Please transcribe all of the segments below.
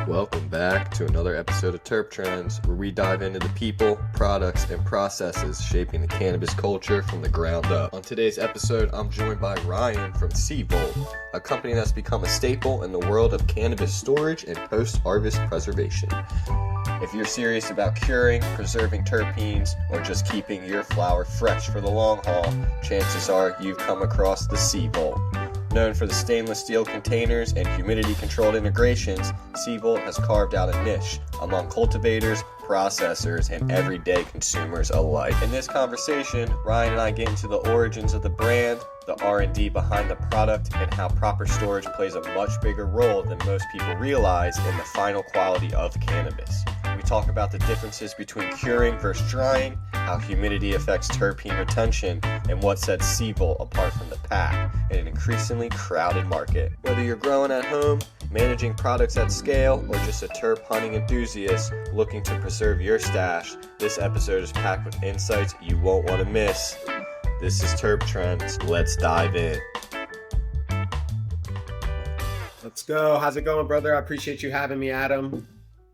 Welcome back to another episode of Terp Trends, where we dive into the people, products, and processes shaping the cannabis culture from the ground up. On today's episode, I'm joined by Ryan from C-Volt, a company that's become a staple in the world of cannabis storage and post-harvest preservation. If you're serious about curing, preserving terpenes, or just keeping your flower fresh for the long haul, chances are you've come across the C-Volt. Known for the stainless steel containers and humidity-controlled integrations, C-Volt has carved out a niche among cultivators, processors, and everyday consumers alike. In this conversation, Ryan and I get into the origins of the brand, the R&D behind the product, and how proper storage plays a much bigger role than most people realize in the final quality of cannabis. We talk about the differences between curing versus drying, how humidity affects terpene retention, and what sets C-Volt apart from the pack in an increasingly crowded market. Whether you're growing at home, managing products at scale, or just a terp hunting enthusiast looking to preserve your stash, this episode is packed with insights you won't want to miss. This is Terp Trends. Let's dive in. Let's go. How's it going, brother? I appreciate you having me, Adam.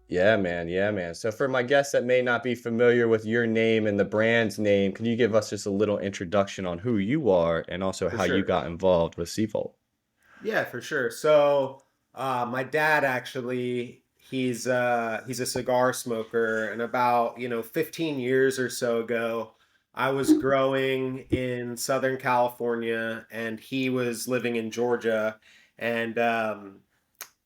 Yeah, man. So for my guests that may not be familiar with your name and the brand's name, can you give us just a little introduction on who you are and also how you got involved with C-Volt? Yeah, for sure. So, my dad actually, he's a cigar smoker, and about 15 years or so ago, I was growing in Southern California, and he was living in Georgia, and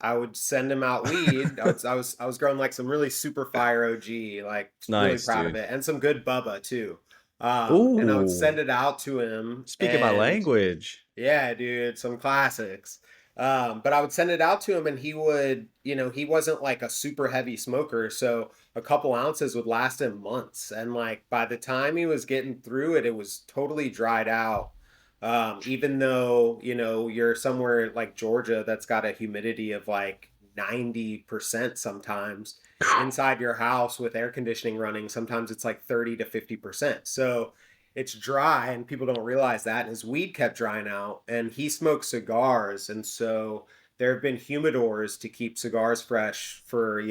I would send him out weed. I was growing like some really super fire OG, like really Nice, proud of dude. it, and some good Bubba too. And I would Ooh, send it out to him, speaking my and language. yeah, dude, some classics. But I would send it out to him, and he would, he wasn't like a super heavy smoker, so a couple ounces would last him months. And like by the time he was getting through it, it was totally dried out. Even though, you're somewhere like Georgia that's got a humidity of like 90% sometimes inside your house with air conditioning running, sometimes it's like 30 to 50%. So it's dry and people don't realize that. And his weed kept drying out and he smoked cigars. And so there have been humidors to keep cigars fresh for,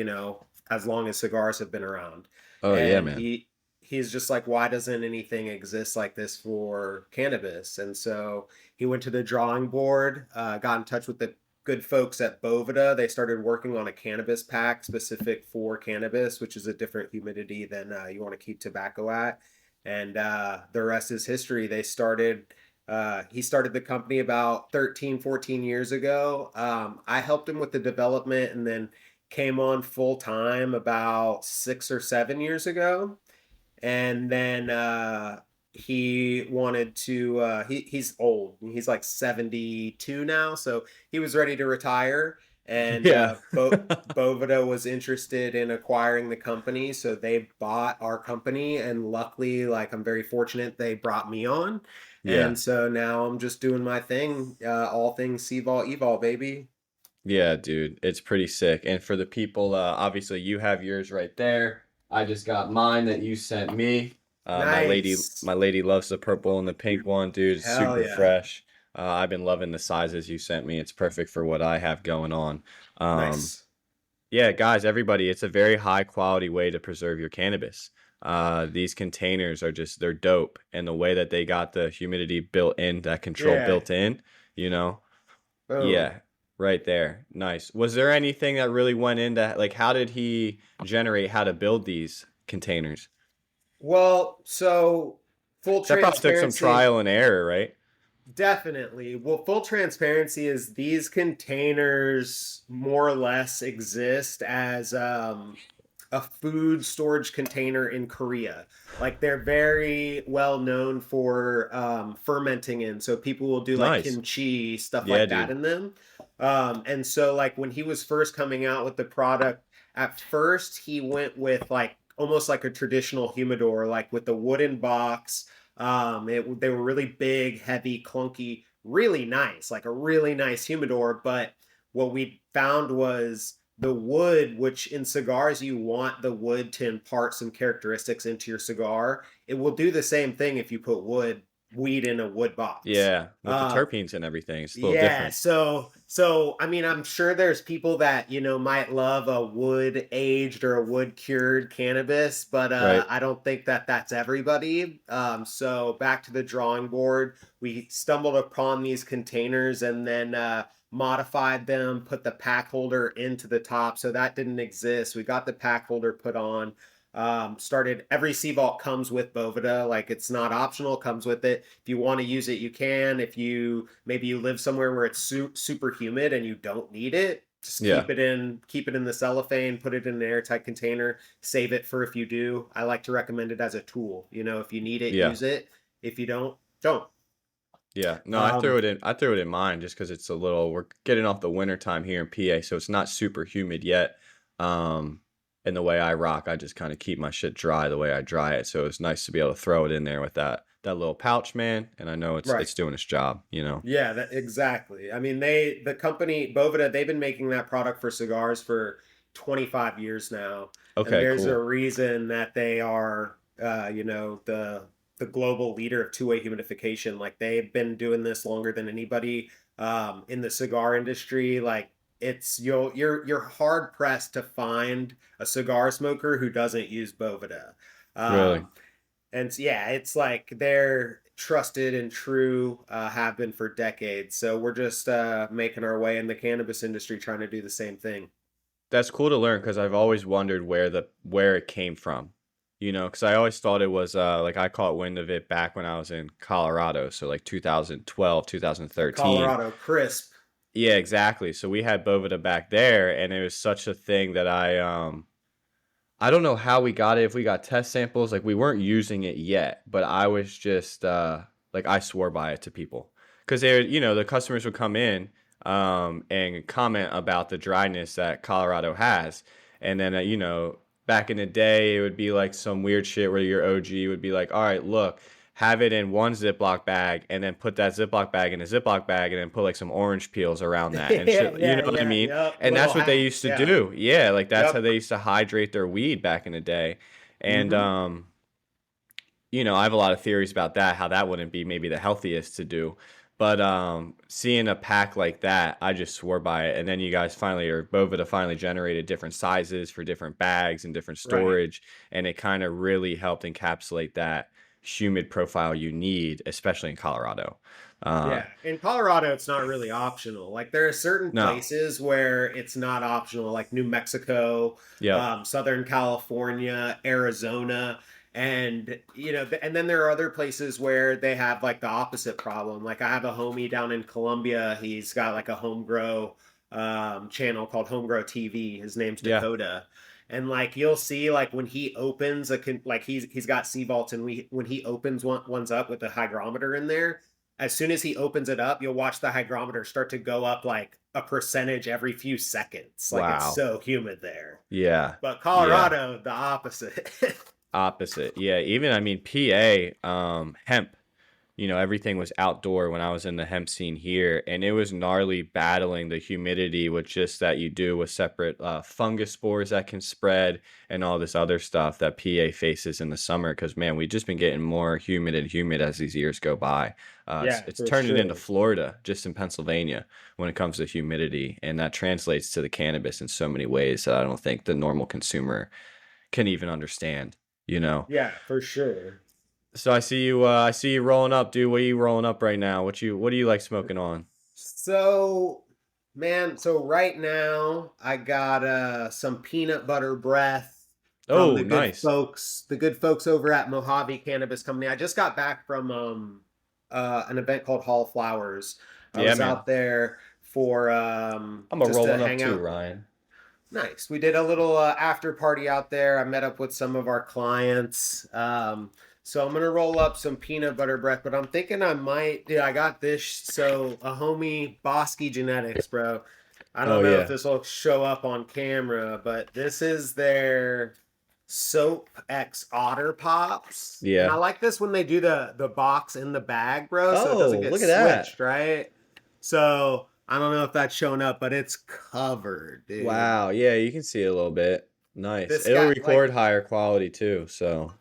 as long as cigars have been around. Oh yeah, And man. he's just like, why doesn't anything exist like this for cannabis? And so he went to the drawing board, got in touch with the good folks at Boveda. They started working on a cannabis pack specific for cannabis, which is a different humidity than you want to keep tobacco at. And the rest is history. He started the company about 13, 14 years ago. I helped him with the development and then came on full time about 6 or 7 years ago. And then he wanted to, he's old. He's like 72 now. So he was ready to retire. And Yeah. Boveda was interested in acquiring the company, so they bought our company. And luckily, like I'm very fortunate, they brought me on, Yeah. and so now I'm just doing my thing, all things C-Vol, Evol, baby. Yeah, dude, it's pretty sick. And for the people, obviously you have yours right there. I just got mine that you sent me. My Nice, lady loves the purple and the pink one, dude. It's hell super yeah, fresh. I've been loving the sizes you sent me. It's perfect for what I have going on. Um, nice. yeah, guys, everybody, it's a very high quality way to preserve your cannabis. These containers are they're dope. And the way that they got the humidity built in, that control Yeah, built in, you know. boom. Yeah, right there. Nice. Was there anything that really went into like how did he generate how to build these containers? Well, so full That probably took some transparency. trial and error, right? Definitely. Well, full transparency is these containers more or less exist as a food storage container in Korea. Like they're very well known for fermenting in. So people will do like Nice. kimchi, stuff Yeah, like that dude. in them. And so like when he was first coming out with the product, at first he went with like almost like a traditional humidor, like with the wooden box. They were really big, heavy, clunky, really nice, like a really nice humidor. But what we found was the wood, which in cigars you want the wood to impart some characteristics into your cigar. It will do the same thing if you put wood weed in a wood box. Yeah, with the Um, terpenes and everything, it's a little yeah, different. so I mean, I'm sure there's people that, might love a wood aged or a wood cured cannabis, but Right. I don't think that that's everybody. So back to the drawing board, we stumbled upon these containers and then modified them, put the pack holder into the top. So that didn't exist. We got the pack holder put on. Started every sea vault comes with Bovida, like it's not optional, it comes with it. If you want to use it, you can. If you maybe you live somewhere where it's super humid and you don't need it, just Yeah. keep it in the cellophane, put it in an airtight container, save it for if you do. I like to recommend it as a tool. If you need it, Yeah. use it. If you don't. Yeah. No, I threw um it in. I threw it in mine just because it's a little. We're getting off the winter time here in PA, so it's not super humid yet. Um, and the way I rock, I just kind of keep my shit dry the way I dry it. So it's nice to be able to throw it in there with that little pouch, man. And I know it's right. it's doing its job. You know. Yeah, exactly. I mean, the company Bovida, they've been making that product for cigars for 25 years now, and Okay. there's a Cool. reason that they are, the global leader of two-way humidification. Like they've been doing this longer than anybody in the cigar industry. Like you're hard pressed to find a cigar smoker who doesn't use Bovida. Really. Um, and yeah, it's like they're trusted and true, have been for decades. So we're just making our way in the cannabis industry, trying to do the same thing. That's cool to learn because I've always wondered where it came from. Because I always thought it was like I caught wind of it back when I was in Colorado, so like 2012, 2013. Colorado crisp. Yeah, exactly. So we had Bovida back there, and it was such a thing that I don't know how we got it, if we got test samples, like we weren't using it yet, but I was just like I swore by it to people. Because the customers would come in and comment about the dryness that Colorado has. And then back in the day it would be like some weird shit where your OG would be like, "All right, look, have it in one Ziploc bag and then put that Ziploc bag in a Ziploc bag and then put like some orange peels around that and Yeah, shit." You know yeah, what I yeah, mean? yep. And Little that's what they hacks. used to Yeah, do. Yeah, like that's how yep. they used to hydrate their weed back in the day. And Mm-hmm. I have a lot of theories about that, how that wouldn't be maybe the healthiest to do. But seeing a pack like that, I just swore by it. And then you guys finally, or Bovida finally generated different sizes for different bags and different Right. storage. And it kind of really helped encapsulate that humid profile you need, especially in Colorado. Uh, Yeah, in Colorado, it's not really optional. Like there are certain no. places where it's not optional, like New Mexico, Yep. Southern California, Arizona, and and then there are other places where they have like the opposite problem. Like I have a homie down in Colombia. He's got like a home grow channel called Home Grow TV. His name's Yeah. Dakota. And like you'll see, like when he opens like he's got sea vaults, and when he opens one's up with a hygrometer in there, as soon as he opens it up, you'll watch the hygrometer start to go up like a percentage every few seconds. Like it's Wow. so humid there. Yeah. But Yeah. Colorado, the opposite. Opposite. Yeah. Even, I mean, PA, hemp. Everything was outdoor when I was in the hemp scene here, and it was gnarly battling the humidity with just that you do with separate fungus spores that can spread and all this other stuff that PA faces in the summer. Because man, we've just been getting more humid and humid as these years go by. It's, Yeah, it's for turning into sure. Florida, just in Pennsylvania, when it comes to humidity, and that translates to the cannabis in so many ways that I don't think the normal consumer can even understand. You know. Yeah, for sure. So I see you. I see you rolling up, dude. What are you rolling up right now? What do you like smoking on? So, man, so right now I got some peanut butter breath from Oh, nice. the good folks over at Mojave Cannabis Company. I just got back from an event called Hall Flowers. I Yeah, was man. out there for I'm a just to rolling up hang too, out. Ryan. Nice. We did a little after party out there. I met up with some of our clients. So I'm gonna roll up some peanut butter breath, but I'm thinking I might. Yeah, I got this. So a homie, Bosky Genetics, bro. I Oh don't know if yeah, this will show up on camera, but this is their Soap X Otter Pops, and I yeah. like this when they do the box in the bag, bro, so it doesn't Oh, get look at that. switched, right? So I don't know if that's showing up, but it's covered, dude. Wow. Yeah, you can see it a little bit. Nice. This It'll guy, record like, higher quality too. So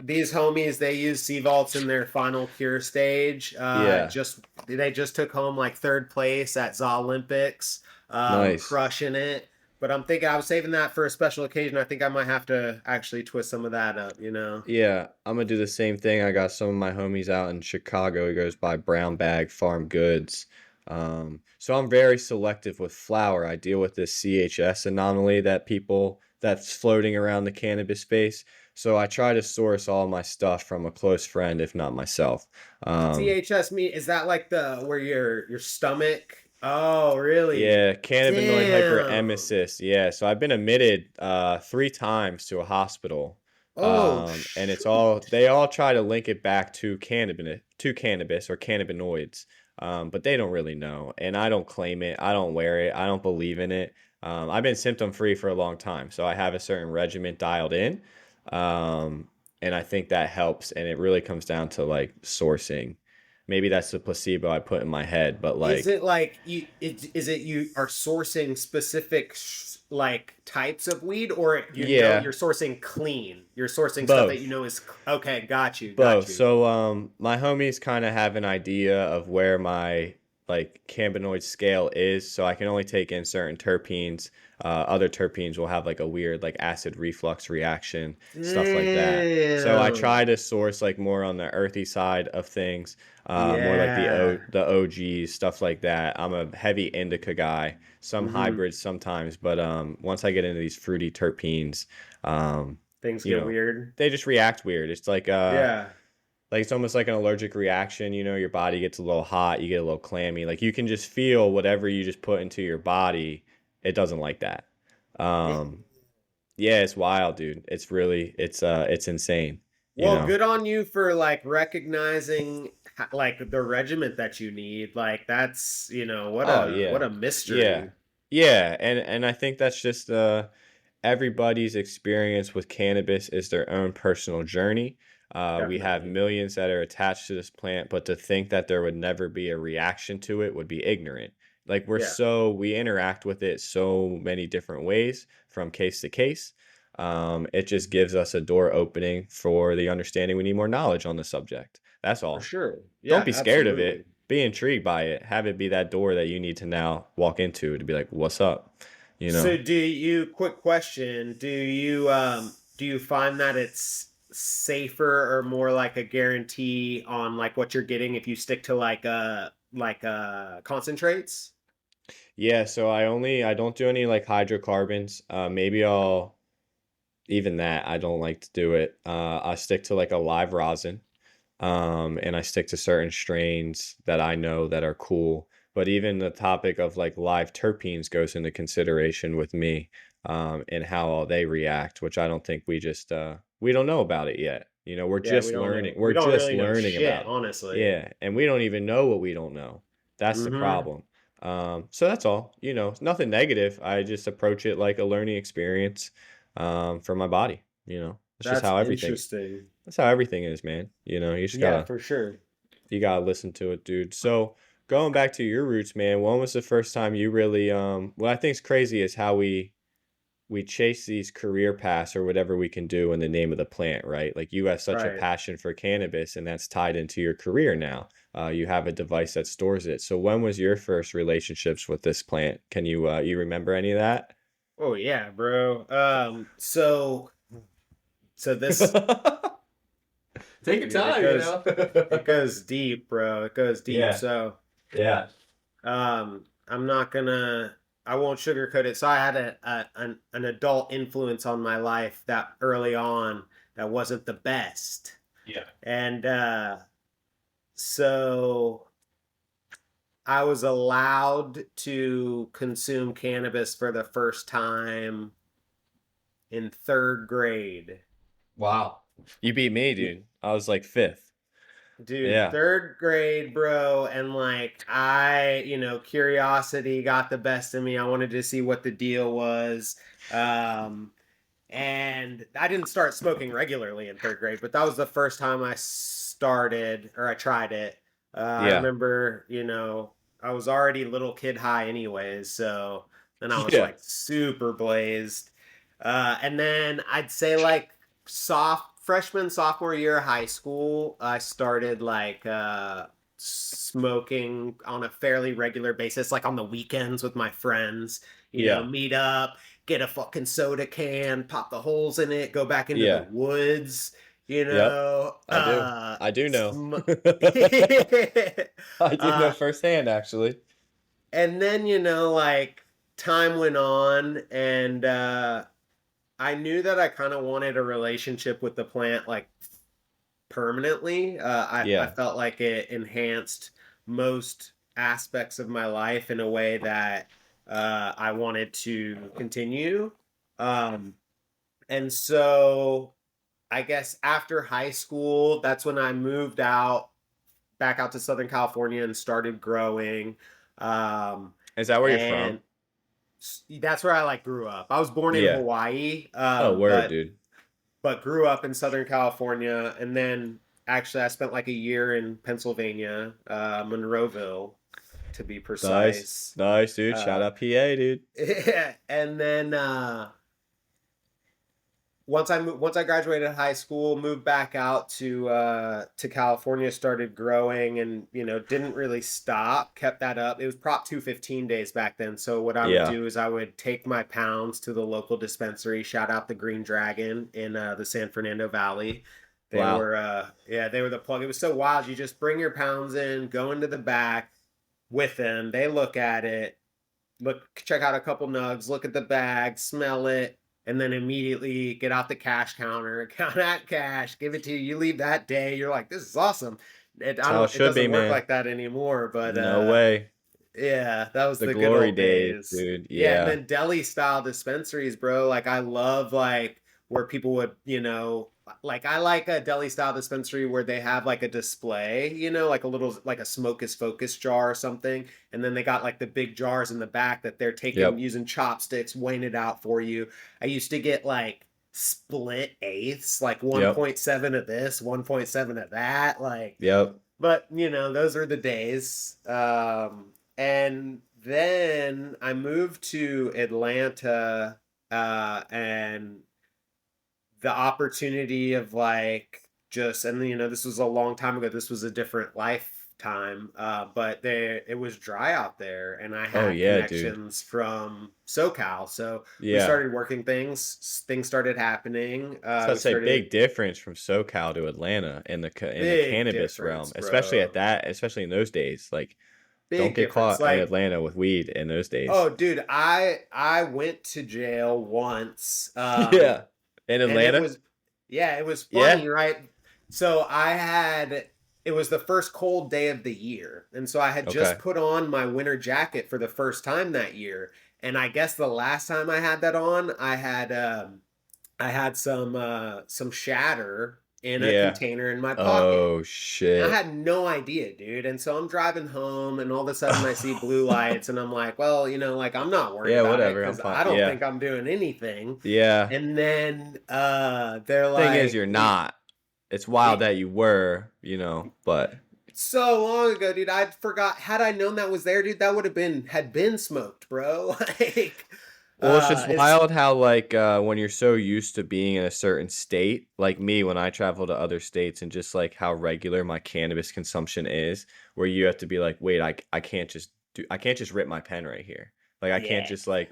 these homies, they use sea vaults in their final cure stage. Yeah, Just they just took home like third place at Olympics, nice. crushing it. But I'm thinking I was saving that for a special occasion. I think I might have to actually twist some of that up, you know. Yeah, I'm gonna do the same thing. I got some of my homies out in Chicago. He goes by Brown Bag Farm Goods. So I'm very selective with flower. I deal with this CHS anomaly that's floating around the cannabis space. So I try to source all my stuff from a close friend, if not myself. Um, CHS meat, is that like the where your stomach? Oh, really? Yeah, cannabinoid Damn. hyperemesis. Yeah, so I've been admitted 3 times to a hospital, Oh, and it's shoot. all they all try to link it back to cannabis or cannabinoids, but they don't really know, and I don't claim it. I don't wear it. I don't believe in it. I've been symptom free for a long time, so I have a certain regimen dialed in, um, and I think that helps. And it really comes down to like sourcing. Maybe that's the placebo I put in my head, but Is like. it like is it you are sourcing specific like types of weed, or Yeah, you're sourcing clean? You're sourcing stuff that you both. know is okay. Got you, got Both. you. So my homies kind of have an idea of where my like cannabinoid scale is, so I can only take in certain terpenes. Other terpenes will have like a weird like acid reflux reaction, stuff like that. So I try Damn. to source like more on the earthy side of things, more like Yeah. the OGs, stuff like that. I'm a heavy indica guy, some Mm-hmm. hybrids sometimes, but once I get into these fruity terpenes, um, Things you get know, weird. they just react weird. It's Yeah. like it's almost like an allergic reaction, your body gets a little hot, you get a little clammy. Like you can just feel whatever you just put into your body, it doesn't like that. Um yeah, it's wild, dude. It's insane, you Well, know. good on you for like recognizing like the regiment that you need. Like that's, Oh what yeah. a Yeah. mystery. Yeah, and I think that's just everybody's experience with cannabis is their own personal journey. We have Definitely. millions that are attached to this plant, but to think that there would never be a reaction to it would be ignorant. Like Yeah, we interact with it so many different ways from case to case. It just gives us a door opening for the understanding we need more knowledge on the subject. That's for all. sure. Don't Yeah, be scared of absolutely. it. Be intrigued by it. Have it be that door that you need to now walk into to be like, what's up? You know? So quick question, do you find that it's safer or more like a guarantee on like what you're getting if you stick to concentrates? Yeah, so I don't do any like hydrocarbons. Maybe I'll even that I don't like to do it. I stick to like a live rosin. And I stick to certain strains that I know that are cool. But even the topic of like live terpenes goes into consideration with me, and how all they react, which I don't think we don't know about it yet. We're Yeah, just learning. we We're don't just really know learning shit, about it. honestly. Yeah, and we don't even know what we don't know. That's the Mm-hmm. problem. So that's all. It's nothing negative. I just approach it like a learning experience, for my body. It's just That's how everything interesting. that's how everything is, man. You just Yeah, gotta for sure. you gotta listen to it, dude. So going back to your roots, man, when was the first time you really what I think's crazy is how we chase these career paths or whatever we can do in the name of the plant, right? Like you have such a Right. passion for cannabis and that's tied into your career now. You have a device that stores it. So when was your first relationships with this plant? Can you remember any of that? Oh yeah, bro. So this Take your dude, time, you know? it goes deep, bro. It goes deep. Yeah, So, yeah, I'm not gonna I won't sugarcoat it. So I had an adult influence on my life that early on that wasn't the best. yeah. And so I was allowed to consume cannabis for the first time in third grade. Wow. You beat me, dude. I was like fifth. Dude, Yeah. third grade, bro, and like curiosity got the best of me. I wanted to see what the deal was. Um, and I didn't start smoking regularly in third grade, but that was the first time I started or I tried it. I Yeah. remember, I was already little kid high anyways, so then I was Yeah. like super blazed. And then I'd say like soft freshman, sophomore year of high school, I started like smoking on a fairly regular basis, like on the weekends with my friends, Yeah. meet up, get a fucking soda can, pop the holes in it, go back into the Yeah. woods, Yep. I do. I do know. sm- I do know uh, firsthand, actually. and then, like time went on and I knew that I kind of wanted a relationship with the plant like permanently. I Yeah. felt like it enhanced most aspects of my life in a way that I wanted to continue. Um, and so I guess after high school, that's when I moved back out to Southern California and started growing. Um, Is that where you're from? and that's where I like grew up. I was born in Yeah. Hawaii, Oh, word, but dude. grew up in Southern California, and then actually I spent like a year in Pennsylvania, Monroeville, to be Nice. precise. Nice, dude. Shout Uh, out PA, dude. and then once I graduated high school, moved back out to California, started growing, and didn't really stop. Kept that up. It was Prop 215 days back then. So what I would Yeah. do is I would take my pounds to the local dispensary. Shout out the Green Dragon in the San Fernando Valley. They Wow. were they were the plug. It was so wild. You just bring your pounds in, go into the back with them. They look at it, check out a couple nugs, look at the bag, smell it, and then immediately get out the cash counter, count that cash, give it to you. You leave that day, you're like, this is awesome. That's how it It should be, doesn't work man. like that anymore, but No way. yeah, that was The the good glory old days, days. dude. Yeah, and Yeah. then deli style dispensaries, bro. Like I love like where people would, like I like a deli style dispensary where they have like a display, like a little like a Smokus Focus jar or something, and then they got like the big jars in the back that they're taking Yep. using chopsticks, weighing it out for you. I used to get like split eighths, like Yep. 1.7 of this, 1.7 of that, like Yep. but those are the days. And then I moved to Atlanta, and the opportunity of like just and this was a long time ago. This was a different lifetime, but there it was dry out there, and I Oh had yeah, dude. connections from SoCal, so we Yeah. started working things started happening. So I'd We say started big difference from SoCal to Atlanta in the big cannabis difference, realm, especially bro. especially in those days. Like, don't Big get difference. caught in Like Atlanta with weed in those days. oh, dude, I went to jail once, Yeah. In and it Atlanta? was, yeah, it was Yeah. funny, right? So it was the first cold day of the year, and so I had just Okay. put on my winter jacket for the first time that year, and I guess the last time I had that on, I had some shatter in a Yeah. container in my pocket. Oh And I shit. had no idea, dude. And so I'm driving home, and all of a sudden I see blue lights, and I'm like, well, like I'm not worried Yeah, about it whatever. I'm because fine. I don't Yeah. think I'm doing anything. Yeah. And then they're Thing is, like, you're not. It's wild it, that you were, but so long ago, dude. I forgot. Had I known that was there, dude, that would have had been smoked, bro. Like, well, it's just it's wild how like when you're so used to being in a certain state, like me when I travel to other states and just like how regular my cannabis consumption is, where you have to be like, wait, I can't just rip my pen right here. Like I can't yeah. just like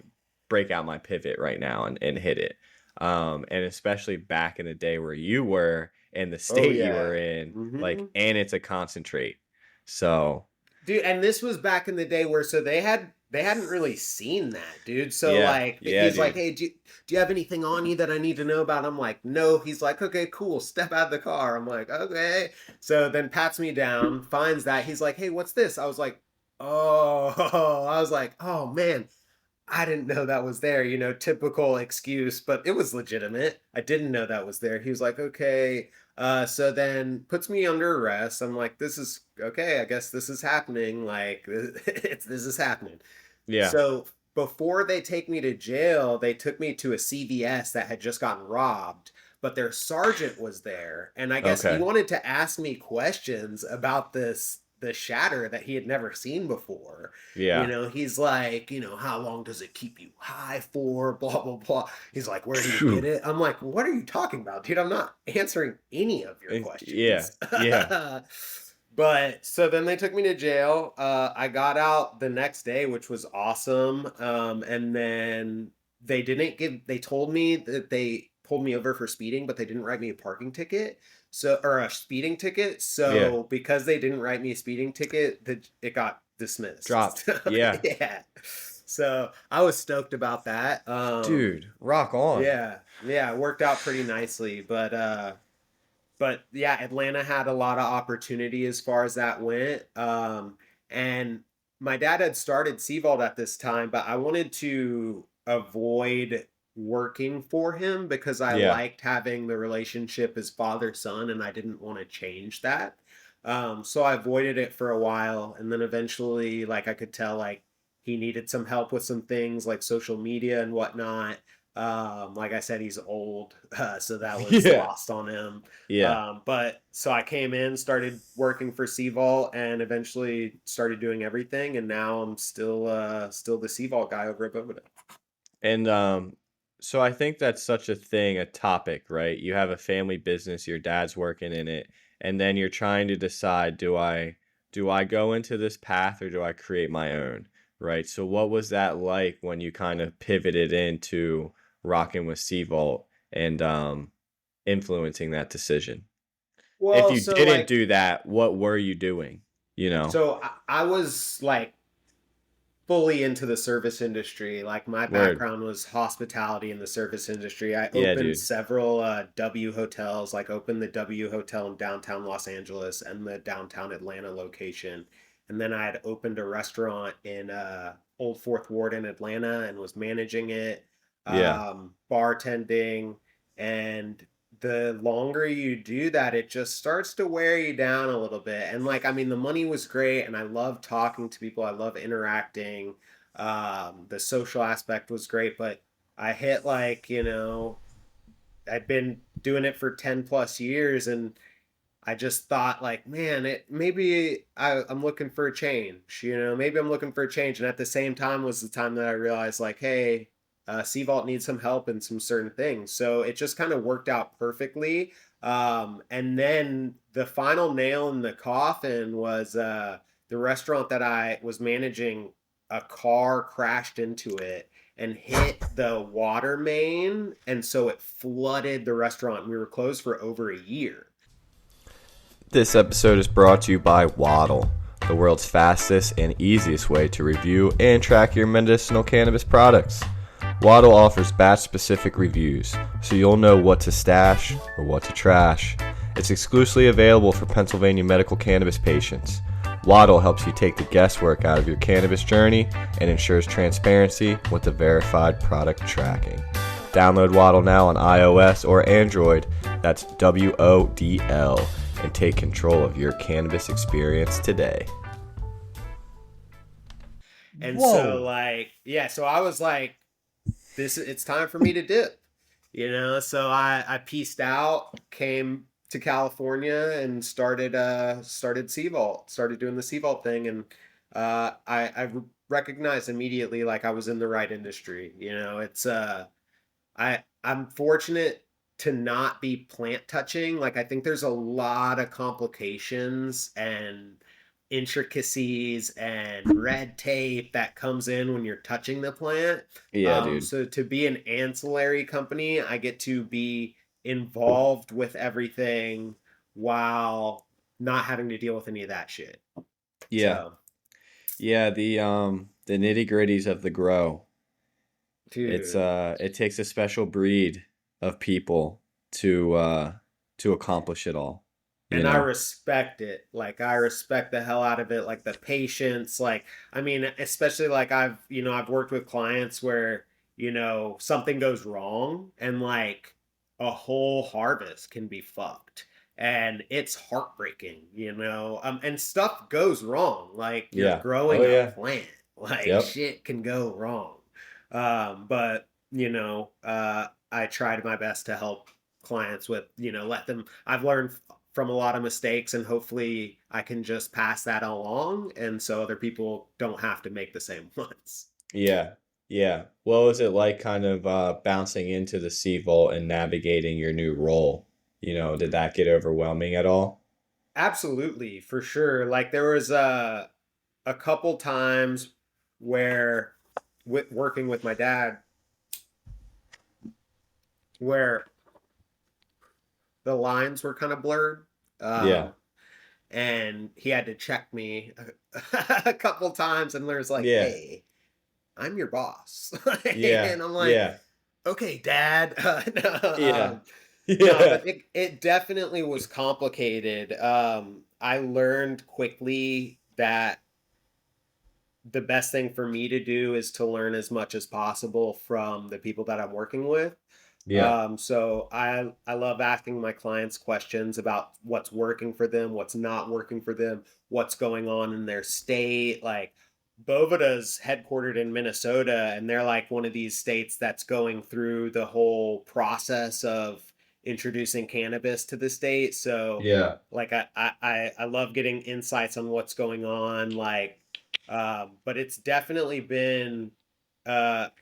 break out my pivot right now and hit it. And especially back in the day where you were in the Oh state you were yeah. in, Mm-hmm. like, and it's a concentrate. So Dude, and this was back in the day where so they hadn't really seen that, dude. So yeah, like yeah, he's like, dude. "Hey, do you have anything on you that I need to know about?" I'm like, "No." He's like, "Okay, cool. Step out of the car." I'm like, "Okay." So then pats me down, finds that. He's like, "Hey, what's this?" I was like, "Oh." I was like, "Oh man, I didn't know that was there." Typical excuse, but it was legitimate. I didn't know that was there. He was like, "Okay." So then puts me under arrest. I'm like, this is okay. I guess this is happening. Like, this is happening. Yeah. So before they take me to jail, they took me to a CVS that had just gotten robbed, but their sergeant was there, and I guess he Okay. wanted to ask me questions about the shatter that he had never seen before. Yeah. He's like, how long does it keep you high for? Blah, blah, blah. He's like, where do you get Phew. it? I'm like, what are you talking about, dude? I'm not answering any of your Yeah. questions. Yeah. But so then they took me to jail. I got out the next day, which was awesome. And then they told me that they pulled me over for speeding, but they didn't write me a parking ticket. So, or a speeding ticket. Yeah. So because they didn't write me a speeding ticket, it got Dropped. dismissed. Yeah. Yeah. So I was stoked about that. Dude, rock on. Yeah, yeah, it worked out pretty nicely. But yeah, Atlanta had a lot of opportunity as far as that went. And my dad had started Seavolt at this time, but I wanted to avoid working for him because I Yeah. liked having the relationship as father son, and I didn't want to change that. So I avoided it for a while, and then eventually, like I could tell, like he needed some help with some things like social media and whatnot. Like I said, he's old, so that was Yeah. lost on him. Yeah. But so I came in, started working for Seavolt, and eventually started doing everything. And now I'm still the Seavolt guy over at Bovida. And so I think that's such a thing, a topic, right? You have a family business, your dad's working in it, and then you're trying to decide, do I go into this path or do I create my own, right? So what was that like when you kind of pivoted into rocking with Seavolt and influencing that decision? If Well, you so didn't like, do that, what were you doing? You know? I was like fully into the service industry. Like my Word. background was hospitality in the service industry. I Yeah, opened dude. several W hotels, like opened the W hotel in downtown Los Angeles and the downtown Atlanta location. And then I had opened a restaurant in Old Fourth Ward in Atlanta and was managing it, Yeah. bartending, and the longer you do that, it just starts to wear you down a little bit. And like, I mean, the money was great, and I love talking to people. I love interacting. The social aspect was great, but I hit like, I'd been doing it for 10 plus years, and I just thought like, man, I'm looking for a change. Maybe I'm looking for a change. And at the same time was the time that I realized like, hey, Seavault needs some help in some certain things. So it just kind of worked out perfectly. And then the final nail in the coffin was the restaurant that I was managing. A car crashed into it and hit the water main, and so it flooded the restaurant. We were closed for over a year. This episode is brought to you by Waddle, the world's fastest and easiest way to review and track your medicinal cannabis products. Waddle offers batch-specific reviews, so you'll know what to stash or what to trash. It's exclusively available for Pennsylvania medical cannabis patients. Waddle helps you take the guesswork out of your cannabis journey and ensures transparency with the verified product tracking. Download Waddle now on iOS or Android. That's WODL. And take control of your cannabis experience today. And so Whoa. like, yeah, so I was like, it's time for me to dip. So I pieced out, came to California and started Seavault, started doing the Seavault thing, and I recognized immediately like I was in the right industry. It's I'm fortunate to not be plant touching. Like I think there's a lot of complications and intricacies and red tape that comes in when you're touching the plant. Yeah, dude. So to be an ancillary company, I get to be involved with everything while not having to deal with any of that shit. Yeah. So, Yeah, the nitty-gritties of the grow. dude. It takes a special breed of people to accomplish it all, you And I know? respect it. Like I respect the hell out of it. Like the patience. Like I mean, especially like I've worked with clients where something goes wrong and like a whole harvest can be fucked, and it's heartbreaking. And stuff goes wrong. Like you're Yeah. Oh growing a yeah. plant. Like Yep. shit can go wrong. But I tried my best to help clients with let them. I've learned from a lot of mistakes, and hopefully I can just pass that along, and so other people don't have to make the same ones. Yeah. Yeah. What was it like kind of bouncing into the Sea Vault and navigating your new role? Did that get overwhelming at all? Absolutely, for sure. Like there was a couple times where with working with my dad where the lines were kind of blurred. Yeah. Um, and he had to check me a couple times, and there's like, Yeah. hey, I'm your boss. Yeah. And I'm like, Yeah. okay, dad. No, Yeah. no, Yeah. but it definitely was complicated. I learned quickly that the best thing for me to do is to learn as much as possible from the people that I'm working with. Yeah. So I love asking my clients questions about what's working for them, what's not working for them, what's going on in their state. Like Boveda's headquartered in Minnesota, and they're like one of these states that's going through the whole process of introducing cannabis to the state. So Yeah. like I love getting insights on what's going on. Like but it's definitely been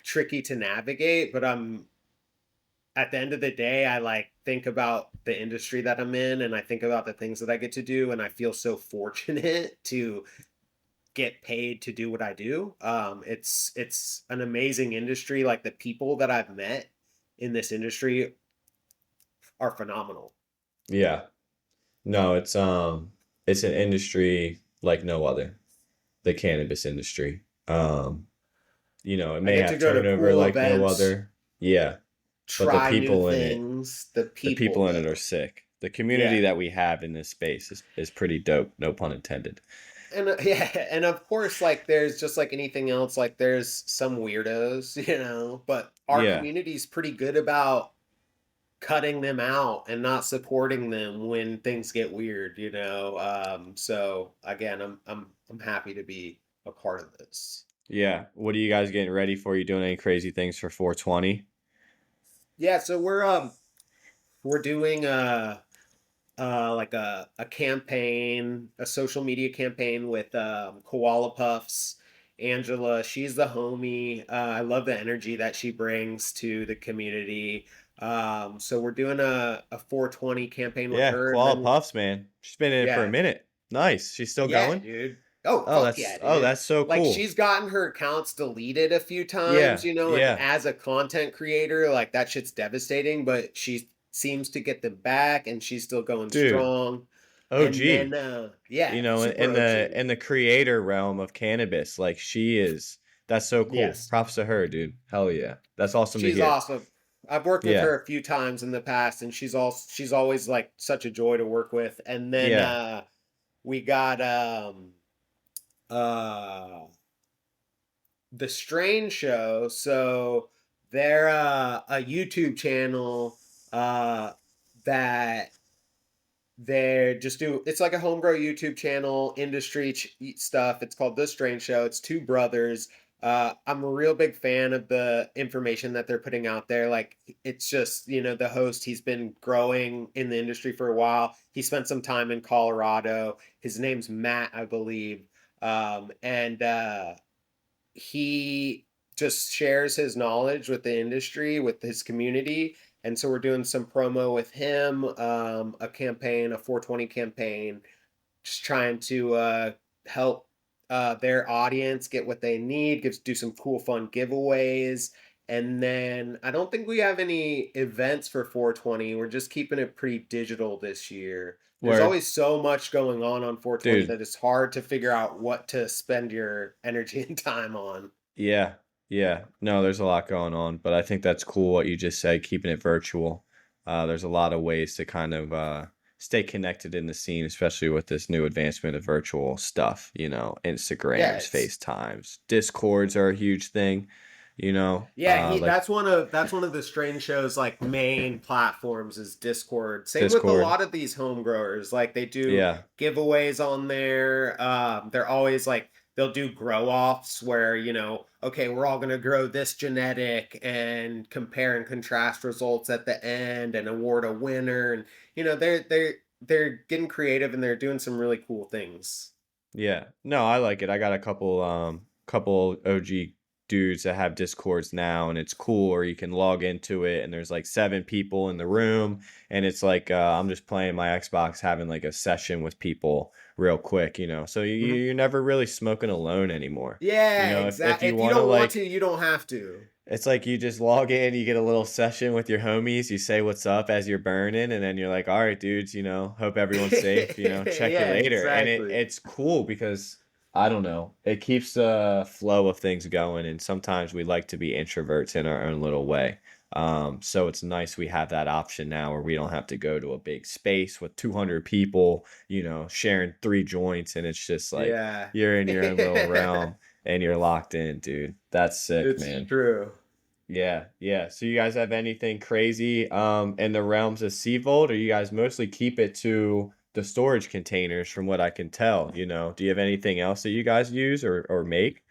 tricky to navigate, but I'm at the end of the day, I like think about the industry that I'm in, and I think about the things that I get to do, and I feel so fortunate to get paid to do what I do. It's an amazing industry. Like the people that I've met in this industry are phenomenal. Yeah. No, it's an industry like no other, the cannabis industry. It I may get to have go to turnover cool like no events, other. Yeah, but the try new people in it, things. The the people people in it are though. sick. The community Yeah. that we have in this space is pretty dope, no pun intended. And yeah, and of course, like there's just like anything else, like there's some weirdos, but our Yeah. community's pretty good about cutting them out and not supporting them when things get weird. So again, I'm happy to be a part of this. Yeah. What are you guys getting ready for? You doing any crazy things for 420? Yeah, so we're doing like a campaign, a social media campaign with Koala Puffs. Angela, she's the homie. I love the energy that she brings to the community. So we're doing a 420 campaign with Yeah, her. And Koala then, Puffs, man. She's been in it for a yeah, minute. Nice. She's still yeah, going? dude. Oh, Oh, fuck that's yeah, oh, dude. that's so Like cool. she's gotten her accounts deleted a few times, Yeah. and Yeah. as a content creator, like that shit's devastating, but she seems to get them back and she's still going Dude, strong. And then OG. yeah, In super the OG. in the creator realm of cannabis, like that's so cool. Yes. Props to her, dude. Hell yeah. That's awesome to She's hear. awesome. I've worked with Yeah. her a few times in the past, and she's always like such a joy to work with. And then Yeah. we got uh the Strain Show. So they're a YouTube channel uh that they just do. It's like a homegrown YouTube channel, industry stuff. It's called The Strange Show. It's two brothers. I'm a real big fan of the information that they're putting out there. Like it's just, the host, he's been growing in the industry for a while. He spent some time in Colorado. His name's Matt, I believe. And he just shares his knowledge with the industry, with his community. And so we're doing some promo with him, a campaign, a 420 campaign, just trying to help their audience get what they need, do some cool, fun giveaways. And then I don't think we have any events for 420. We're just keeping it pretty digital this year. There's Word. always so much going on 420 Dude. that it's hard to figure out what to spend your energy and time on. Yeah. Yeah. No, there's a lot going on, but I think that's cool what you just said, keeping it virtual. There's a lot of ways to kind of stay connected in the scene, especially with this new advancement of virtual stuff, Yeah, Instagrams, it's FaceTimes, Discords are a huge thing, Yeah, he like that's one of the Strange Show's like main platforms is Discord. Same with a Discord. lot of these home growers. Like they do Yeah. giveaways on there. They're always like they'll do grow offs where, okay, we're all gonna grow this genetic and compare and contrast results at the end and award a winner. And they're they're getting creative and they're doing some really cool things. Yeah. No, I like it. I got a couple OG dudes that have Discords now, and it's cool, or you can log into it and there's like 7 people in the room, and it's like I'm just playing my Xbox, having like a session with people real quick, you know. So Mhm. you're never really smoking alone anymore. You Yeah, know, if exactly. you If you want to don't want like, to, you don't have to. it's like you just log in, you get a little session with your homies, you say what's up as you're burning, and then you're like, all right, dudes, you know, hope everyone's safe, you know, check you Yeah, later. And exactly. it's cool because I don't know, it keeps the flow of things going, and sometimes we like to be introverts in our own little way. So it's nice we have that option now where we don't have to go to a big space with 200 people, you know, sharing 3 joints, and it's just like Yeah. you're in your own little realm and you're locked in, dude. That's sick, It's man. true. Yeah, yeah. So you guys have anything crazy in the realms of Sea Vault, or you guys mostly keep it to the storage containers from what I can tell, you know? Do you have anything else that you guys use or make?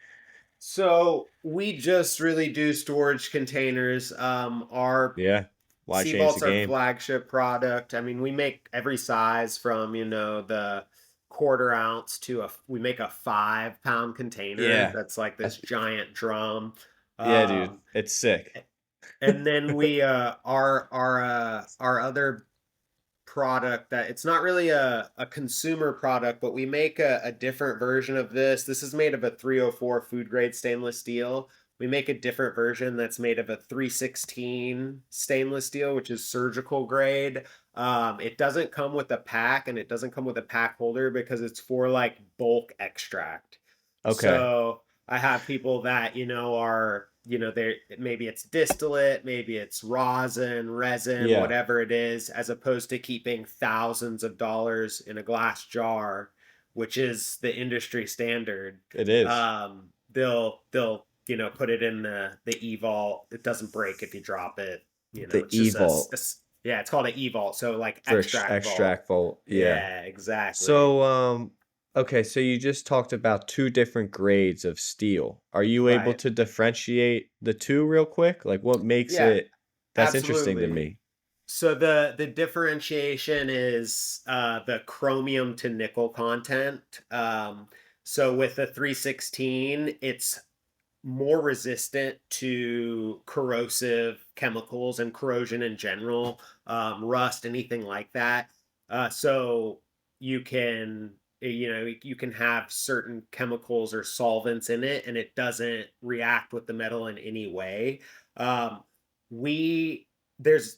So we just really do storage containers. Our Yeah. Why Sea change the Vault's our game? flagship product. I mean, we make every size from, the quarter ounce to we make a 5 pound container Yeah. that's like I this th- giant drum. yeah, dude. Um, It's sick. and then we our other product that it's not really a consumer product, but we make a different version of this. This is made of a 304 food grade stainless steel. We make a different version that's made of a 316 stainless steel, which is surgical grade. It doesn't come with a pack and it doesn't come with a pack holder because it's for like bulk extract. Okay. So I have people that, they maybe it's distillate, maybe it's rosin, resin, Yeah, whatever it is, as opposed to keeping thousands of dollars in a glass jar, which is the industry standard. it is. They'll put it in the e-vault. It doesn't break if you drop it. The It's just E-Vault yeah, it's called an e-vault, so like for extract vault. extract vault. Yeah. Yeah, exactly. So, okay, so you just talked about 2 different grades of steel. Are you able Right. to differentiate the two real quick? Like what makes Yeah, it that's interesting to absolutely. me. So the differentiation is the chromium to nickel content. So with the 316, it's more resistant to corrosive chemicals and corrosion in general, rust, anything like that. So you can you can have certain chemicals or solvents in it, and it doesn't react with the metal in any way. Um, we there's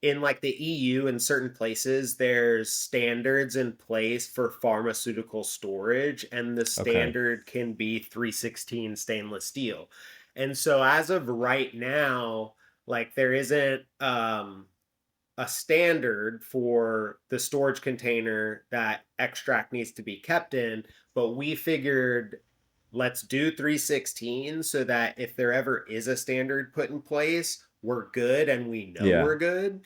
in like the EU in certain places, there's standards in place for pharmaceutical storage, and the Okay. standard can be 316 stainless steel. And so, as of right now, like there isn't a standard for the storage container that extract needs to be kept in, but we figured let's do 316 so that if there ever is a standard put in place, we're good and we know Yeah. we're good.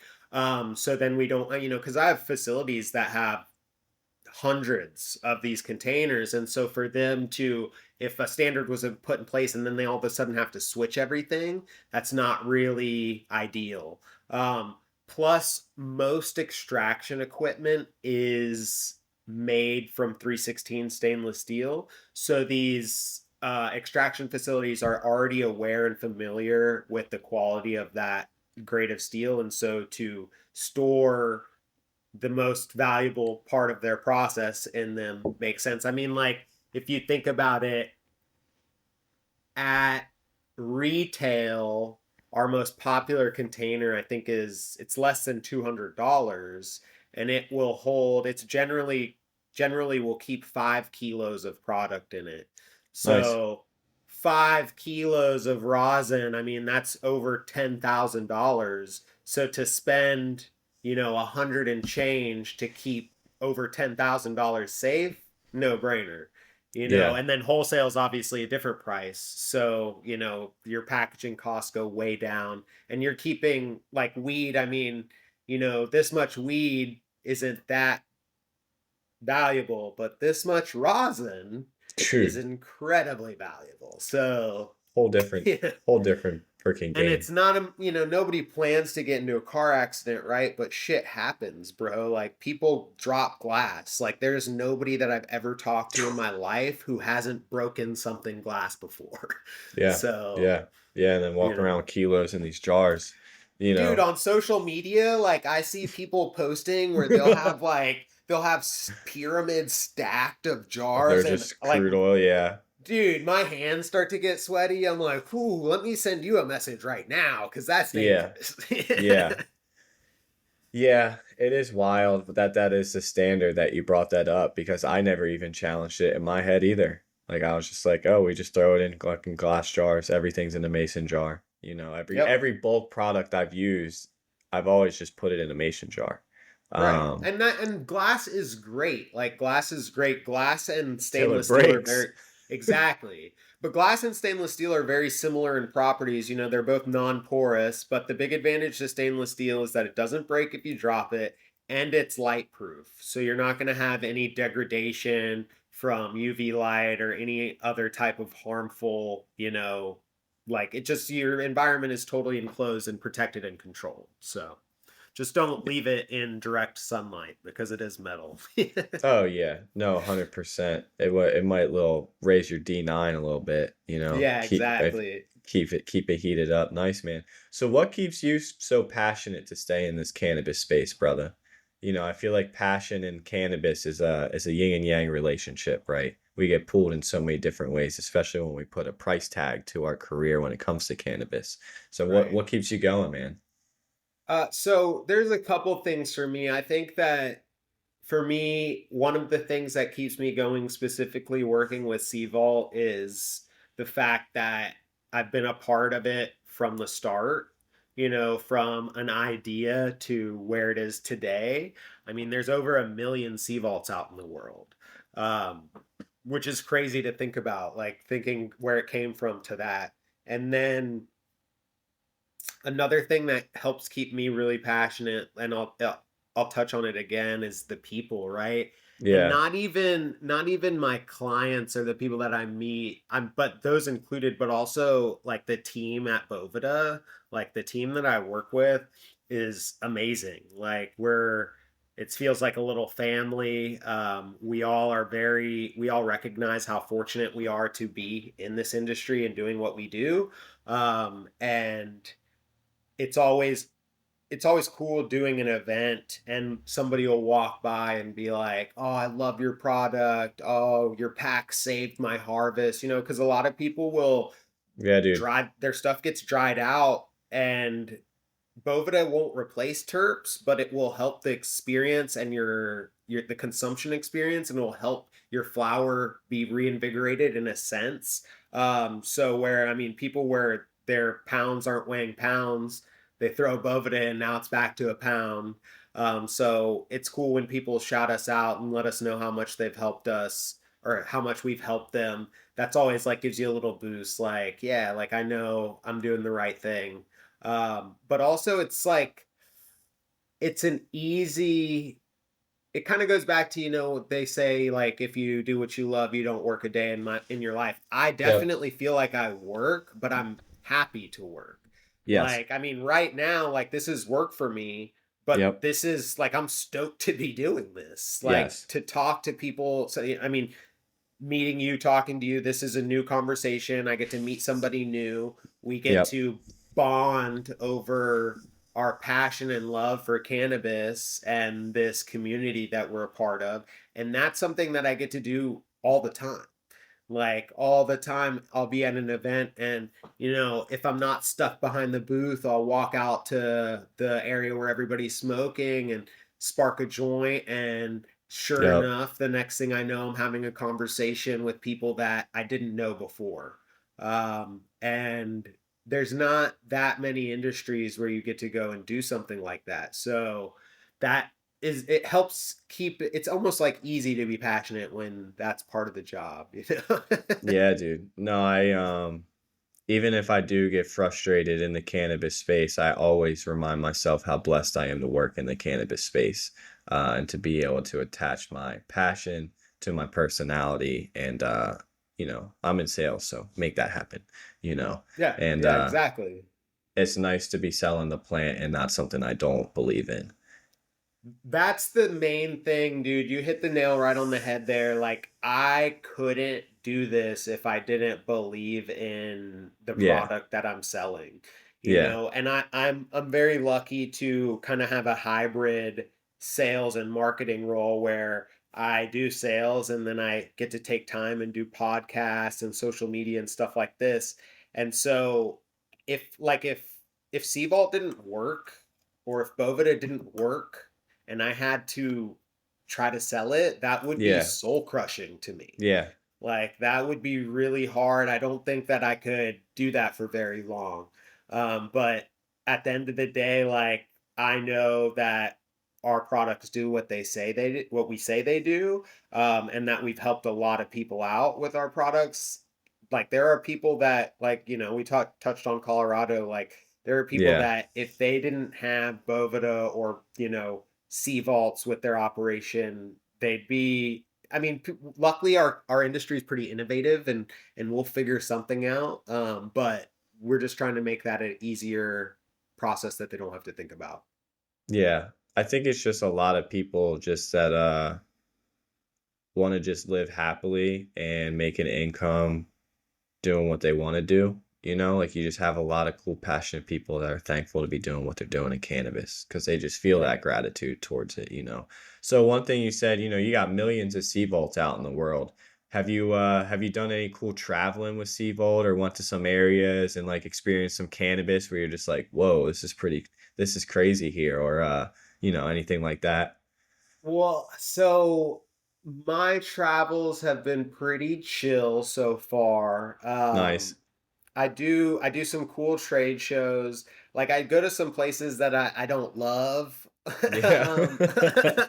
So then we don't, because I have facilities that have hundreds of these containers. And so for them to, if a standard was put in place and then they all of a sudden have to switch everything, that's not really ideal. Plus, most extraction equipment is made from 316 stainless steel. So these extraction facilities are already aware and familiar with the quality of that grade of steel. And so to store the most valuable part of their process in them makes sense. I mean, like, if you think about it, at retail, our most popular container, I think, is it's less than $200, and it will hold. It's generally will keep 5 kilos of product in it. Nice. So 5 kilos of rosin, I mean, that's over $10,000. So to spend, 100 and change to keep over $10,000 safe, no brainer. Yeah. And then wholesale is obviously a different price. So, your packaging costs go way down, and you're keeping like weed. I mean, this much weed isn't that valuable, but this much rosin is True. incredibly valuable. So, Whole different yeah, whole different freaking And game. it's not a, nobody plans to get into a car accident, right? But shit happens, bro. Like people drop glass. Like there's nobody that I've ever talked to in my life who hasn't broken something glass before. Yeah, So, yeah, yeah. And then you walking around know, with kilos in these jars, you dude, know. on social media, like I see people posting where they'll have pyramids stacked of They're jars, and just like, crude oil. Yeah, dude, my hands start to get sweaty. I'm like, ooh, let me send you a message right now because that's yeah, dangerous. yeah. Yeah, it is wild that that is the standard that you brought that up because I never even challenged it in my head either. Like I was just like, oh, we just throw it in fucking glass jars. Everything's in a mason jar. You know, every Yep. every bulk product I've used, I've always just put it in a mason jar. Right. Um, And glass is great. Like glass is great. Glass and till it stainless steel are breaks. very exactly. But glass and stainless steel are very similar in properties. They're both non-porous, but the big advantage to stainless steel is that it doesn't break if you drop it and it's light proof. So you're not going to have any degradation from UV light or any other type of harmful, like it just your environment is totally enclosed and protected and controlled. So just don't leave it in direct sunlight because it is metal. Oh yeah, no, 100%. It might little raise your D9 a little bit, you know. Yeah, exactly. Keep it heated up. Nice, man. So what keeps you so passionate to stay in this cannabis space, brother? You know, I feel like passion and cannabis is a yin and yang relationship, right? We get pulled in so many different ways, especially when we put a price tag to our career when it comes to cannabis. So Right. what keeps you going, man? So there's a couple things for me. I think that for me, one of the things that keeps me going, specifically working with Seavault, is the fact that I've been a part of it from the start, from an idea to where it is today. I mean, there's over 1 million Seavaults out in the world, um, which is crazy to think about, like thinking where it came from to that. And then another thing that helps keep me really passionate, and I'll touch on it again, is the people, right? And Yeah. not even my clients or the people that I meet, but those included, but also like the team at Bovida, like the team that I work with is amazing. Like it feels like a little family. We all recognize how fortunate we are to be in this industry and doing what we do. And it's always it's always cool doing an event and somebody will walk by and be like, "Oh, I love your product. Oh, your pack saved my harvest." Because a lot of people will Yeah, dude. dry their stuff gets dried out, and Bovida won't replace terps, but it will help the experience and your the consumption experience, and it will help your flower be reinvigorated in a sense. So where I mean, people where their pounds aren't weighing pounds, they throw Bovida in, now it's back to a pound. So it's cool when people shout us out and let us know how much they've helped us or how much we've helped them. That's always like gives you a little boost. Like, yeah, like I know I'm doing the right thing. But also it's like it's an easy it kind of goes back to they say like if you do what you love you don't work a day in your life. I Yep. definitely feel like I work, but I'm happy to work. Yes. Like I mean right now like this is work for me, but Yep. this is like I'm stoked to be doing this, like Yes. to talk to people. So I mean, meeting you, talking to you, this is a new conversation. I get to meet somebody new. We get Yep. to bond over our passion and love for cannabis and this community that we're a part of. And that's something that I get to do all the time. Like all the time, I'll be at an event, and if I'm not stuck behind the booth, I'll walk out to the area where everybody's smoking and spark a joint. And sure Yep. enough, the next thing I know, I'm having a conversation with people that I didn't know before. And there's not that many industries where you get to go and do something like that. So that it helps keep it's almost like easy to be passionate when that's part of the job. Yeah, dude. No, I even if I do get frustrated in the cannabis space, I always remind myself how blessed I am to work in the cannabis space, and to be able to attach my passion to my personality and I'm in sales, so make that happen, Yeah, and yeah, exactly. it's nice to be selling the plant and not something I don't believe in. That's the main thing, dude. You hit the nail right on the head there. Like, I couldn't do this if I didn't believe in the Yeah, product that I'm selling, yeah, And I'm very lucky to kind of have a hybrid sales and marketing role where I do sales and then I get to take time and do podcasts and social media and stuff like this. And so if Seavault didn't work or if Bovida didn't work, and I had to try to sell it, that would be yeah, soul crushing to me. yeah, Like that would be really hard. I don't think that I could do that for very long. But at the end of the day, like I know that our products do what they say they do, what we say they do, and that we've helped a lot of people out with our products. Like there are people that, like we touched on Colorado. Like there are people yeah, that if they didn't have Bovida or sea vaults with their operation, they'd be. I mean, luckily our industry is pretty innovative and we'll figure something out. But we're just trying to make that an easier process that they don't have to think about. yeah. I think it's just a lot of people just that want to just live happily and make an income doing what they want to do. Like you just have a lot of cool, passionate people that are thankful to be doing what they're doing in cannabis because they just feel Yeah. that gratitude towards it. So one thing you said, you got millions of sea vaults out in the world. Have you done any cool traveling with sea vault or went to some areas and like experienced some cannabis where you're just like, whoa, this is crazy here, or anything like that? Well, so my travels have been pretty chill so far. Nice. I do some cool trade shows. Like I go to some places that I don't love. Yeah. um,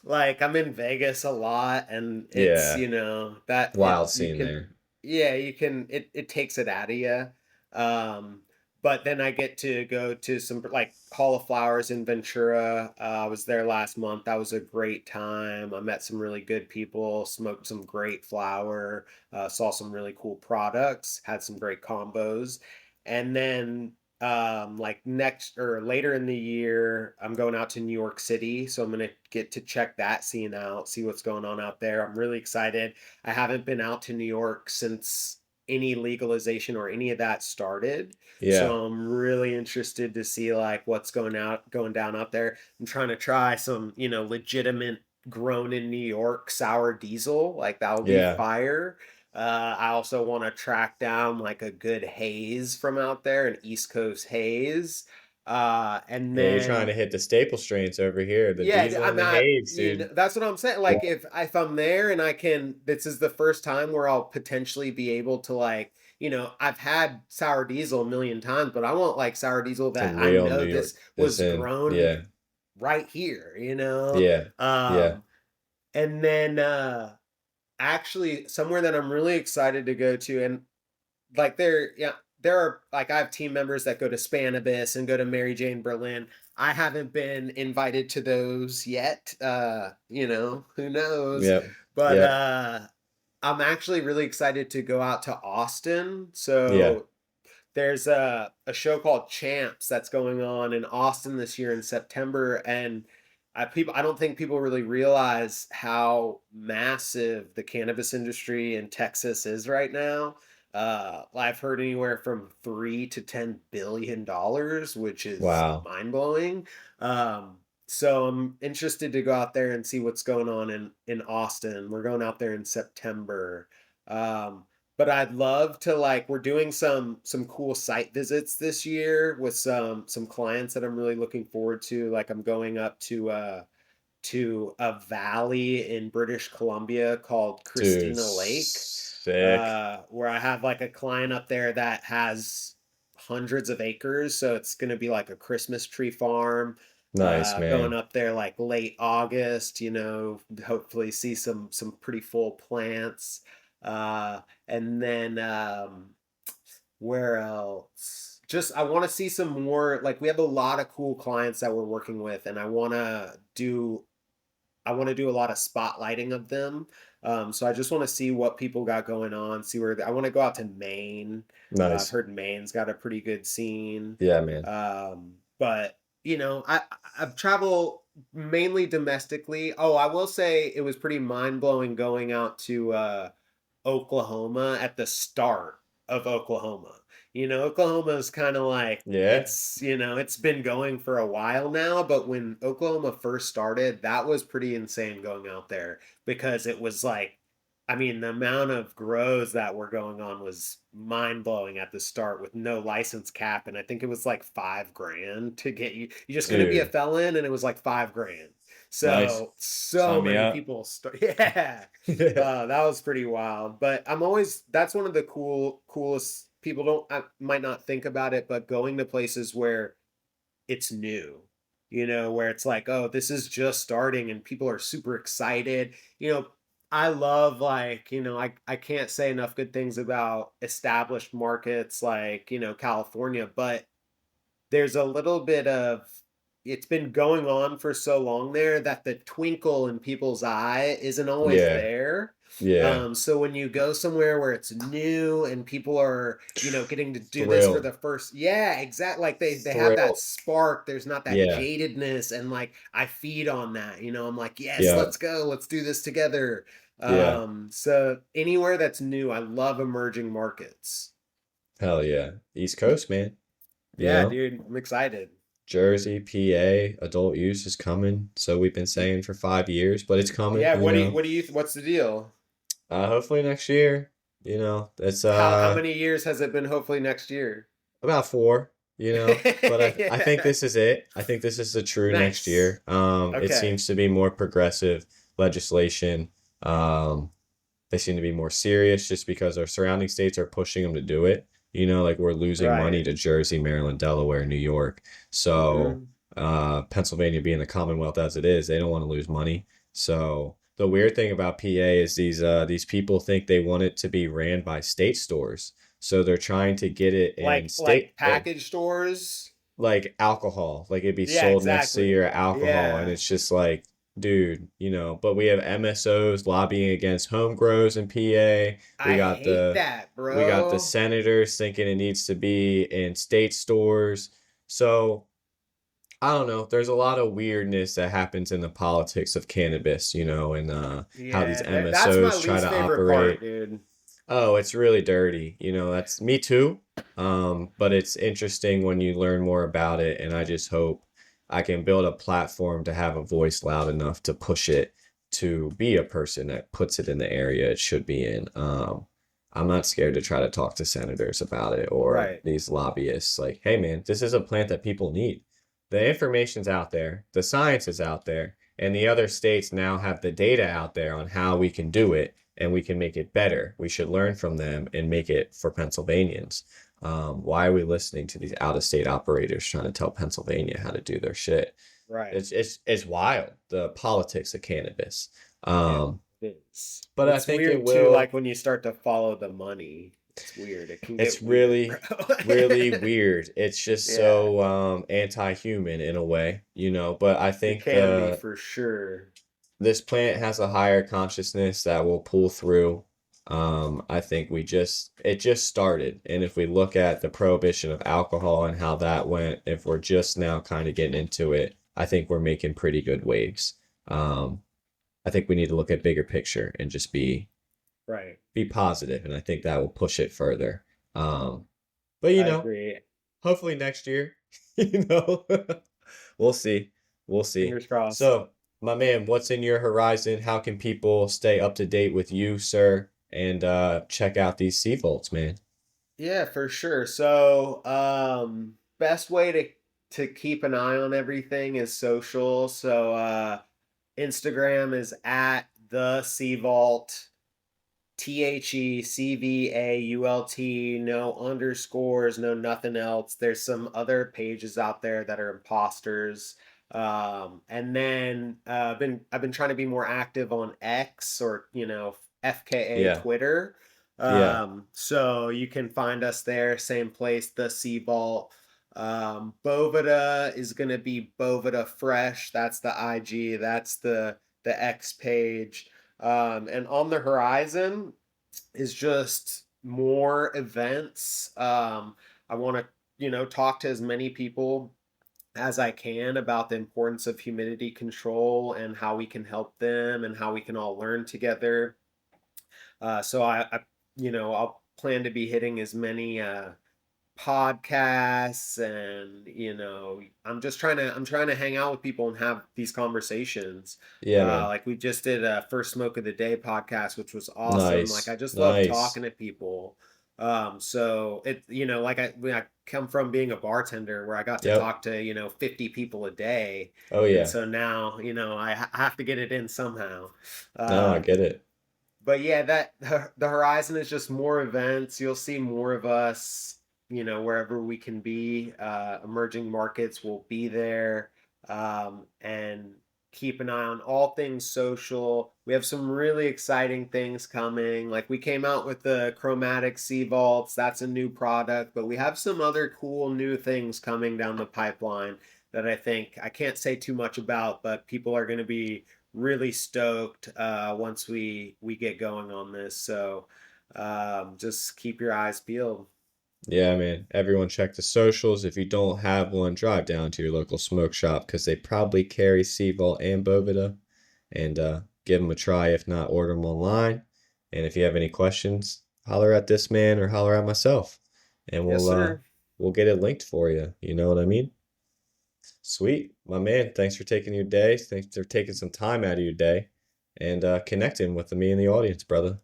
like I'm in Vegas a lot, and it's Yeah. that it Wild you scene can, there. yeah, you can, it takes it out of you. Um, but then I get to go to some like Hall of Flowers in Ventura. I was there last month. That was a great time. I met some really good people, smoked some great flower, saw some really cool products, had some great combos. And then like next or later in the year, I'm going out to New York City. So I'm gonna get to check that scene out, see what's going on out there. I'm really excited. I haven't been out to New York since any legalization or any of that started. Yeah. So I'm really interested to see like what's going down out there. I'm trying to try some, legitimate grown in New York sour diesel. Like that would be Yeah. fire. I also want to track down like a good haze from out there, an East Coast haze. And Yeah, you're trying then to hit the staple strains over here, the yeah, diesel I'm and the not. haze, dude. That's what I'm saying. Like, if I'm there and I can, this is the first time where I'll potentially be able to like, I've had sour diesel a million times, but I want like sour diesel that Some I real New know York. this This was in. grown Yeah. right here. Yeah. Yeah. Um, and then actually somewhere that I'm really excited to go to, and like there are like I have team members that go to Spanibus and go to Mary Jane Berlin. I haven't been invited to those yet. Who knows? Yep. But Yep. I'm actually really excited to go out to Austin. Yeah. So there's a show called Champs that's going on in Austin this year in September, and I don't think people really realize how massive the cannabis industry in Texas is right now. I've heard anywhere from $3 to $10 billion, which is Wow. mind blowing. So I'm interested to go out there and see what's going on in Austin. We're going out there in September. Um, but I'd love to like we're doing some cool site visits this year with some clients that I'm really looking forward to. Like I'm going up to a valley in British Columbia called Dude, Christina Lake, sick. where I have like a client up there that has hundreds of acres. So it's going to be like a Christmas tree farm. Nice, Going man. up there like late August, hopefully see some pretty full plants. And then where else? Just I want to see some more. Like we have a lot of cool clients that we're working with, and I want to do a lot of spotlighting of them. So I just want to see what people got going on, see where I want to go out to Maine. I've Nice. heard Maine's got a pretty good scene. Yeah, man. But I've traveled mainly domestically. Oh, I will say it was pretty mind blowing going out to Oklahoma at the start of Oklahoma. Oklahoma is kind of like Yeah. it's been going for a while now, but when Oklahoma first started, that was pretty insane going out there because it was like, I mean, the amount of grows that were going on was mind blowing at the start with no license cap. And I think it was like 5 grand to get you. You just couldn't be a Dude. felon, and it was like 5 grand. Nice. So Sign me many up. people start. Yeah. That was pretty wild. But that's one of the coolest people might not think about it, but going to places where it's new, where it's like, oh, this is just starting and people are super excited. I love, like, I can't say enough good things about established markets like, California, but there's a little bit of it's been going on for so long there that the twinkle in people's eye isn't always Yeah. there. Yeah. So when you go somewhere where it's new and people are, getting to do this for Thrilled. the first, yeah, exactly. Like they have that Thrilled. spark. There's not that Yeah. jadedness, and like I feed on that. I'm like, yes, Yeah. let's go, let's do this together. Yeah. So anywhere that's new, I love emerging markets. Hell yeah. East Coast, man. You Yeah, know? dude, I'm excited. Jersey, PA, adult use is coming. So we've been saying for 5 years, but it's coming, Yeah, you know. what's the deal? Hopefully next year. It's How many years has it been hopefully next year? about 4, But I think Yeah. this is it. I think this is the true next Nice. year. It Okay. seems to be more progressive legislation. Um, they seem to be more serious just because our surrounding states are pushing them to do it. Like we're losing money Right. to Jersey, Maryland, Delaware, New York. So, Hmm. Pennsylvania being the Commonwealth as it is, they don't want to lose money. So the weird thing about PA is these people think they want it to be ran by state stores. So they're trying to get it in Like state package stores. like alcohol, like it'd be Yeah, sold next to exactly. your alcohol, and Yeah. it's just like, dude, but we have MSOs lobbying against home grows in PA. We I got hate the that, we got the bro. senators thinking it needs to be in state stores. So I don't know. There's a lot of weirdness that happens in the politics of cannabis, and how these Yeah, that's my MSOs try least to favorite part, operate. dude. Oh, it's really dirty. That's me too. But it's interesting when you learn more about it, and I just hope I can build a platform to have a voice loud enough to push it to be a person that puts it in the area it should be in. I'm not scared to try to talk to senators about it or Right. these lobbyists. Like, hey man, this is a plant that people need. The information's out there, the science is out there, and the other states now have the data out there on how we can do it and we can make it better. We should learn from them and make it for Pennsylvanians. Why are we listening to these out of state operators trying to tell Pennsylvania how to do their shit? Right. It's wild, the politics of cannabis. Yeah, Um, it is. but I It's think it weird too, like will. when you start to follow the money. It's weird. It can It's get weird, bro. really, really weird. It's just Yeah, so anti-human in a way, But I it think can be the for sure. this plant has a higher consciousness that will pull through. I think it just started. And if we look at the prohibition of alcohol and how that went, if we're just now kind of getting into it, I think we're making pretty good waves. Um, I think we need to look at bigger picture and just Right. be positive, and I think that will push it further. Um, but I agree. hopefully next year, you know, we'll see. We'll see. Fingers crossed. So, my man, what's in your horizon? How can people stay up to date with you, sir? And check out these sea vaults, man. Yeah, for sure. So, best way to keep an eye on everything is social. So, Instagram is at the Sea Vault. THECVAULT, no underscores, no nothing else. There's some other pages out there that are imposters. And then I've been trying to be more active on X, or FKA Yeah, Twitter. yeah, So you can find us there, same place, the Sea Vault. Bovida is gonna be Bovida Fresh. That's the IG. That's the X page. And on the horizon is just more events. I want to, talk to as many people as I can about the importance of humidity control and how we can help them and how we can all learn together. I'll plan to be hitting as many podcasts, and I'm trying to hang out with people and have these conversations. Yeah, man. Like we just did a first smoke of the day podcast, which was awesome. Like I Nice. just love Nice. talking to people. So it like I come from being a bartender where I got to Yep. talk to 50 people a day, Oh and yeah. so now I have to get it in somehow. No, I um get it. but yeah, that the horizon is just more events. You'll see more of us, wherever we can be. Emerging markets will be there, and keep an eye on all things social. We have some really exciting things coming. Like we came out with the chromatic sea vaults. That's a new product, but we have some other cool new things coming down the pipeline that I think I can't say too much about, but people are going to be really stoked once we get going on this. So just keep your eyes peeled. Yeah, man. Everyone check the socials. If you don't have one, drive down to your local smoke shop because they probably carry Seaval and Bovida, and give them a try. If not, order them online. And if you have any questions, holler at this man or holler at myself, and Yes, sir. we'll get it linked for you. You know what I mean? Sweet, my man. Thanks for taking your day. Thanks for taking some time out of your day and connecting with me and the audience, brother.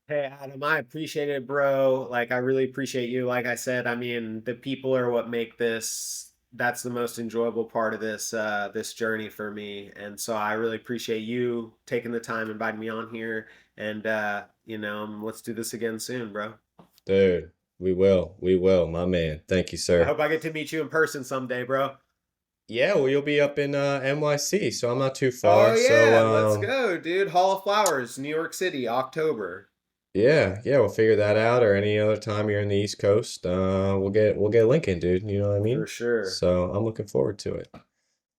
Hey, Adam, I appreciate it, bro. Like, I really appreciate you. Like I said, I mean, the people are what make this. That's the most enjoyable part of this journey for me. And so I really appreciate you taking the time, inviting me on here. And let's do this again soon, bro. Dude, we will, my man. Thank you, I sir. hope I get to meet you in person someday, bro. Yeah, well, you'll be up in NYC, so I'm not too Oh far. So, yeah, let's go, dude. Hall of Flowers, New York City, October. yeah, we'll figure that out. Or any other time you're in the East Coast, we'll get Lincoln, dude. You know what I For mean? sure. So I'm looking forward to it.